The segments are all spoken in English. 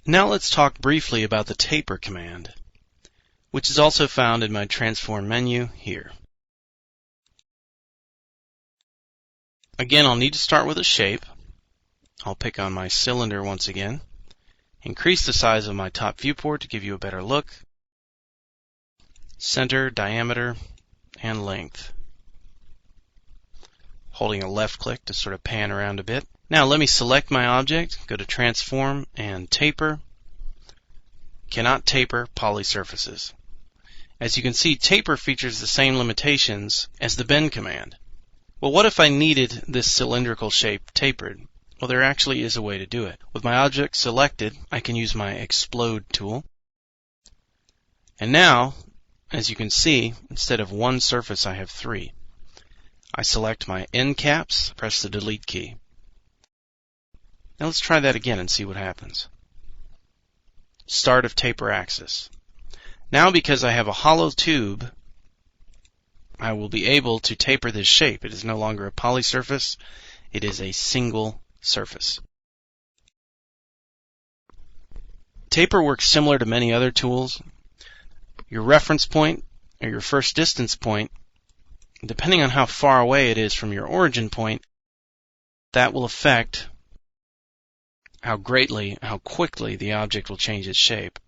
Now let's talk briefly about the taper command, which is also found in my transform menu here. Again, I'll need to start with a shape. I'll pick on my cylinder once again. Increase the size of my top viewport to give you a better look. Center, diameter, and length. Holding a left click to sort of pan around a bit. Now let me select my object, go to Transform and Taper. Cannot taper poly surfaces. As you can see, taper features the same limitations as the bend command. Well, what if I needed this cylindrical shape tapered? Well, there actually is a way to do it. With my object selected, I can use my Explode tool. And now, as you can see, instead of one surface, I have three. I select my end caps, press the Delete key. Now let's try that again and see what happens. Start of taper axis. Now, because I have a hollow tube, I will be able to taper this shape. It is no longer a poly surface, it is a single surface. Taper works similar to many other tools. Your reference point, or your first distance point, depending on how far away it is from your origin point, that will affect how quickly the object will change its shape.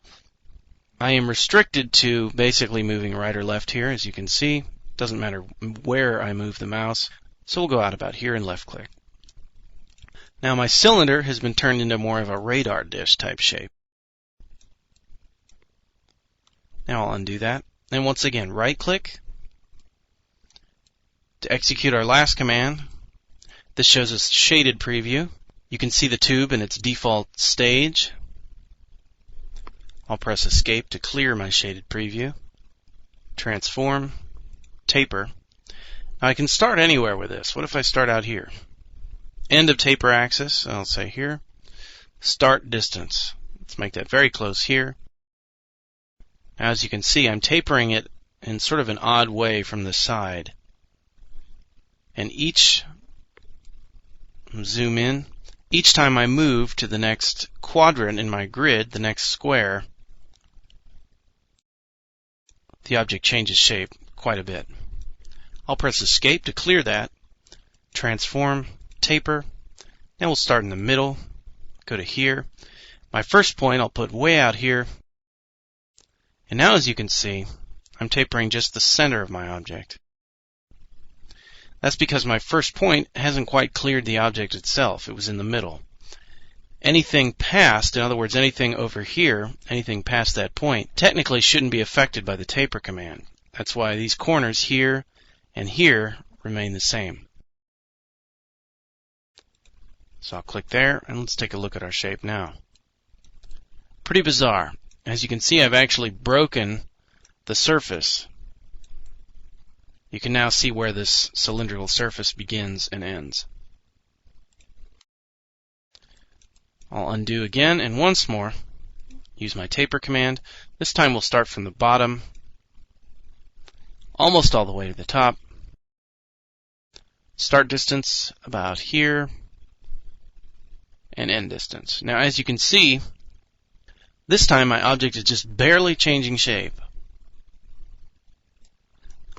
I am restricted to basically moving right or left here, as you can see. Doesn't matter where I move the mouse, so we'll go out about here and left click. Now my cylinder has been turned into more of a radar dish type shape. Now I'll undo that, and once again right click to execute our last command. This shows us shaded preview. You can see the tube in its default stage. I'll press Escape to clear my shaded preview. Transform, taper. Now I can start anywhere with this. What if I start out here? End of taper axis, I'll say here. Start distance. Let's make that very close here. Now as you can see, I'm tapering it in sort of an odd way from the side. And zoom in. Each time I move to the next quadrant in my grid, the next square, the object changes shape quite a bit. I'll press Escape to clear that. Transform, taper. Now we'll start in the middle. Go to here. My first point I'll put way out here. And now as you can see, I'm tapering just the center of my object. That's because my first point hasn't quite cleared the object itself. It was in the middle. Anything past, in other words, anything over here, anything past that point, technically shouldn't be affected by the taper command. That's why these corners here and here remain the same. So I'll click there, and let's take a look at our shape now. Pretty bizarre. As you can see, I've actually broken the surface. You can now see where this cylindrical surface begins and ends. I'll undo again, and once more, use my taper command. This time we'll start from the bottom, almost all the way to the top. Start distance about here, and end distance. Now as you can see, this time my object is just barely changing shape.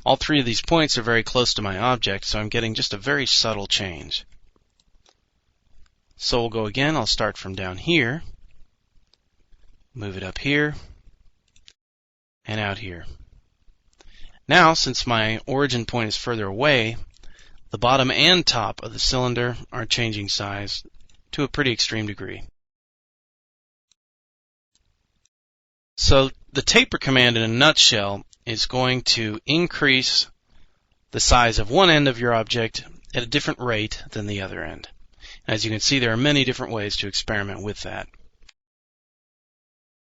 All three of these points are very close to my object, so I'm getting just a very subtle change. So we'll go again. I'll start from down here, move it up here, and out here. Now, since my origin point is further away, the bottom and top of the cylinder are changing size to a pretty extreme degree. So the taper command in a nutshell is going to increase the size of one end of your object at a different rate than the other end. As you can see, there are many different ways to experiment with that.